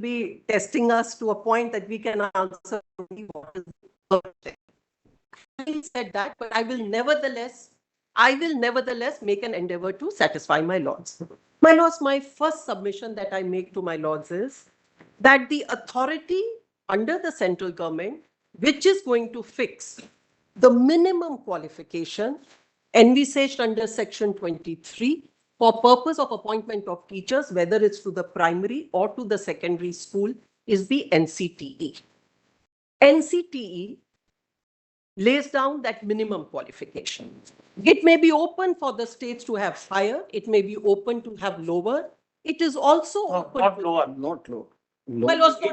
be testing us to a point that we can answer only what is perfect. Having said that, but I will nevertheless make an endeavor to satisfy my lords. My lords, my first submission that I make to my lords is that the authority under the central government, which is going to fix the minimum qualification envisaged under section 23 for purpose of appointment of teachers, whether it's to the primary or to the secondary school, is the NCTE. NCTE lays down that minimum qualification. It may be open for the states to have higher, it may be open to have lower. It is also open. Not lower, not lower. Well, also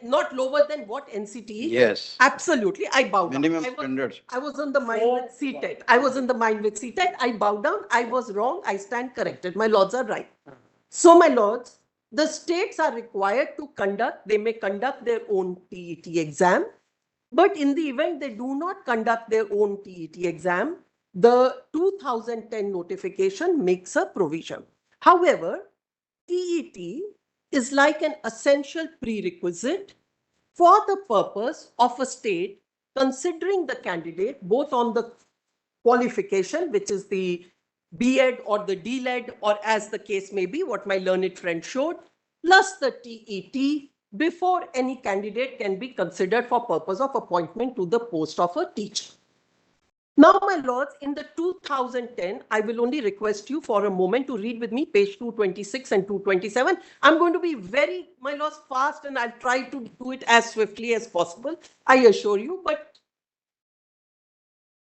not lower than what NCTE? Yes. Absolutely. I bow down. Minimum standards. I was on the mind with CTET. I was in the mind with CTET. I bow down. I was wrong. I stand corrected. My lords are right. So, my lords, the states are required to conduct, they may conduct their own TET exam. But in the event they do not conduct their own TET exam, the 2010 notification makes a provision. However, TET is like an essential prerequisite for the purpose of a state considering the candidate both on the qualification, which is the B.Ed or the D.Led, or as the case may be, what my learned friend showed, plus the TET, before any candidate can be considered for purpose of appointment to the post of a teacher. Now, my lords, in the 2010, I will only request you for a moment to read with me page 226 and 227. I'm going to be very, my lords, fast, and I'll try to do it as swiftly as possible, I assure you. But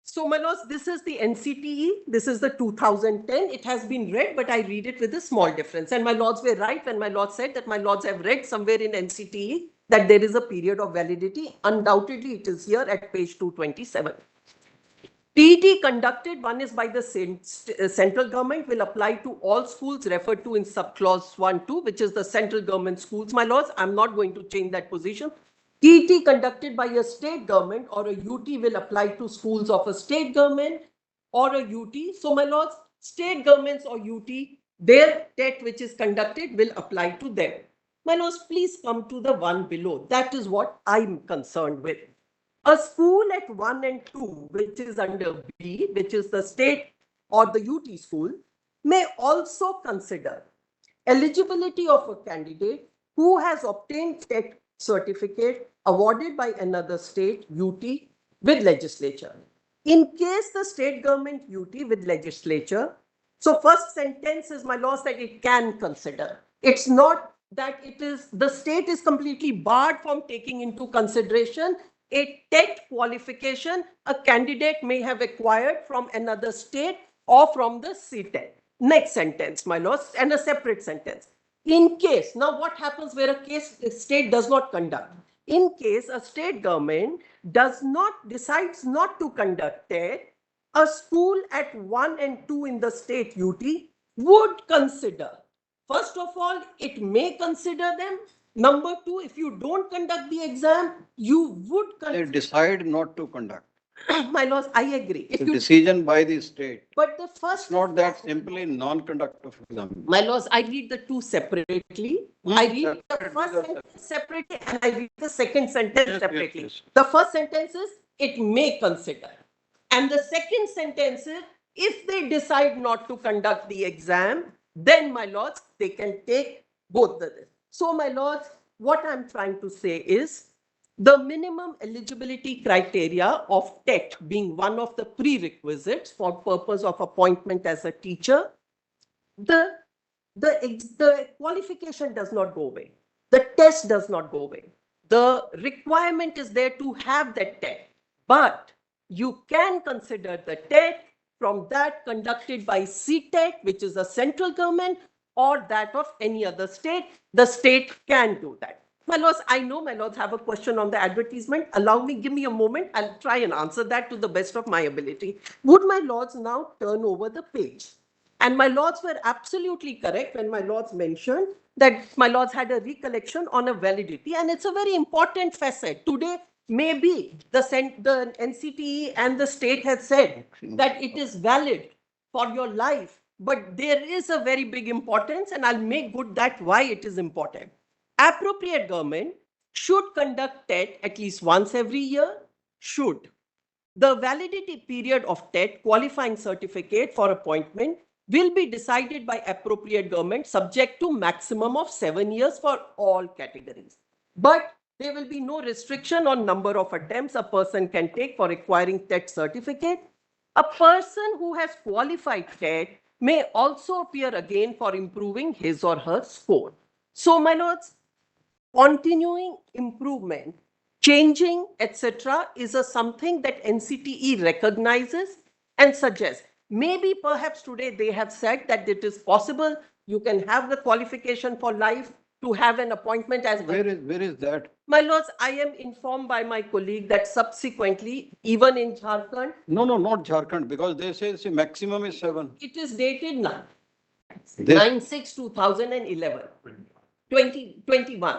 so, my lords, this is the NCTE. This is the 2010. It has been read, but I read it with a small difference. And my lords were right when my lords said that my lords have read somewhere in NCTE that there is a period of validity. Undoubtedly, it is here at page 227. TET conducted, one is by the central government, will apply to all schools referred to in subclause 1-2, which is the central government schools, my lords. I'm not going to change that position. TET conducted by a state government or a UT will apply to schools of a state government or a UT. So, my lords, state governments or UT, their TET which is conducted will apply to them. My lords, please come to the one below. That is what I'm concerned with. A school at 1 and 2, which is under B, which is the state or the UT school, may also consider eligibility of a candidate who has obtained TET certificate awarded by another state UT with legislature. In case the state government UT with legislature, so first sentence is, my lords, that it can consider. It's not that it is, the state is completely barred from taking into consideration a TET qualification a candidate may have acquired from another state or from the CTET. Next sentence, my lords, and a separate sentence. In case, now what happens where a case the state does not conduct? In case a state government decides not to conduct TET, a school at 1 and 2 in the state UT would consider. First of all, it may consider them. Number 2, if you don't conduct the exam, you would consider. They decide not to conduct. My lords, I agree. It's a decision by the state. But the first. It's not that simply non-conduct of exam. My lords, I read the two separately. I read the first sentence separately and I read the second sentence separately. Yes. The first sentence is, it may consider. And the second sentence is, if they decide not to conduct the exam, then, my lords, they can take both the. So, my lords, what I'm trying to say is, the minimum eligibility criteria of TET being one of the prerequisites for purpose of appointment as a teacher, the qualification does not go away. The test does not go away. The requirement is there to have that TET, but you can consider the TET from that conducted by CTET, which is a central government, or that of any other state. The state can do that. My lords, I know my lords have a question on the advertisement. Allow me, give me a moment. I'll try and answer that to the best of my ability. Would my lords now turn over the page? And my lords were absolutely correct when my lords mentioned that my lords had a recollection on a validity. And it's a very important facet. Today, maybe the NCTE and the state has said that it is valid for your life. But there is a very big importance, and I'll make good that why it is important. Appropriate government should conduct TET at least once every year. Should. The validity period of TET qualifying certificate for appointment will be decided by appropriate government subject to maximum of 7 years for all categories. But there will be no restriction on number of attempts a person can take for acquiring TET certificate. A person who has qualified TET may also appear again for improving his or her score. So, my lords, continuing improvement, changing, etc., is a something that NCTE recognizes and suggests. Maybe perhaps today they have said that it is possible you can have the qualification for life to have an appointment as Where is that? my lords, I am informed by my colleague that subsequently, even in Jharkhand, No, not Jharkhand, because they say maximum is 7. it is dated now. This- 9/6/2011, 2021.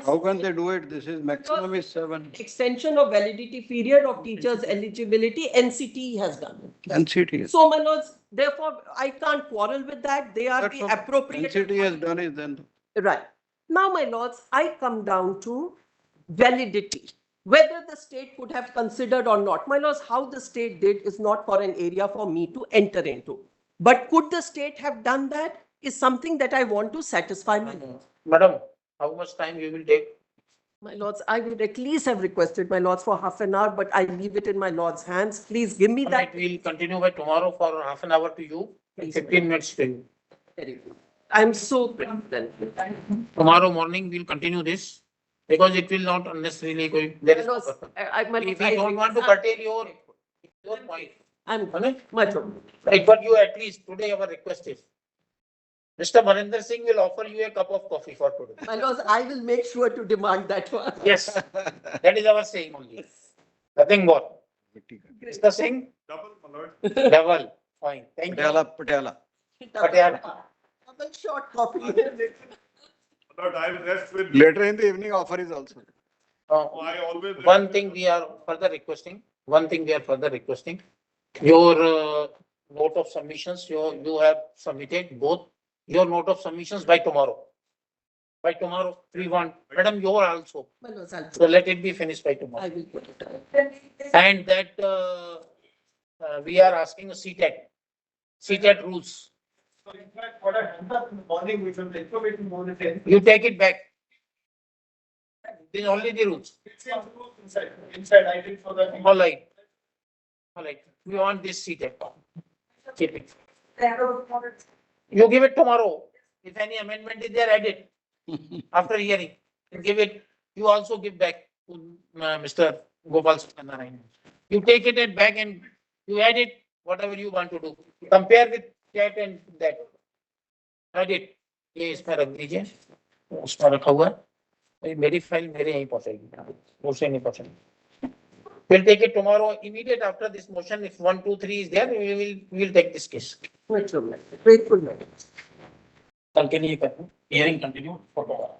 How can they do it? This is maximum is 7. Extension of validity period of teachers' eligibility, NCTE has done. NCT. So, my lords, therefore, I can't quarrel with that. They are That's the what appropriate. NCT has done is then. Right. Now, my lords, I come down to validity. Whether the state could have considered or not. My lords, how the state did is not for an area for me to enter into. But could the state have done that is something that I want to satisfy my lords. Madam, how much time you will take? My lords, I would at least have requested my lords for half an hour, but I leave it in my lord's hands. Please give me that. We'll continue by tomorrow for half an hour to you, and 15 minutes to you. Very good. I'm so grateful. Tomorrow morning, we'll continue this because it will not unnecessarily go. There is My no lords, purpose. my If lords, we don't want to curtail your point, I'm Manoj, much obliged. right, but you at least today our request is. Mr. Maninder Singh will offer you a cup of coffee for today. My lords, I will make sure to demand that one. Yes, that is our saying only. Nothing more. Mr. Singh? Double, fine, thank you. Patiala. Patiala. Double short copy. But I will rest with. Later in the evening offer is also. I always. One thing we are further requesting, your note of submissions, you have submitted both your note of submissions by tomorrow. By tomorrow, we want, madam, you are also, My lords, so let it be finished by I tomorrow. will put it on. And that, we are asking a CTET rules, In fact, what I in the morning, we will information more than. you take it back. These only the rules, It's inside, I did for the. all right. All right, we want this CTET. Keep it. You give it tomorrow. If any amendment is there, add it. After hearing, you give it, you also give back to Mr. Gopal Narayan. You take it back and you add it, whatever you want to do. Compare with that and that. Add it. ये इसमें रख दीजिए, उसमें रखा हुआ है। मेरी file मेरे यहीं पहुंचेगी, दूसरे नहीं पहुंचेगी। We'll take it tomorrow, immediate after this motion, if 1, 2, 3 is there, we will take this case. Grateful, man. कल के लिए करते हैं, hearing continue for tomorrow.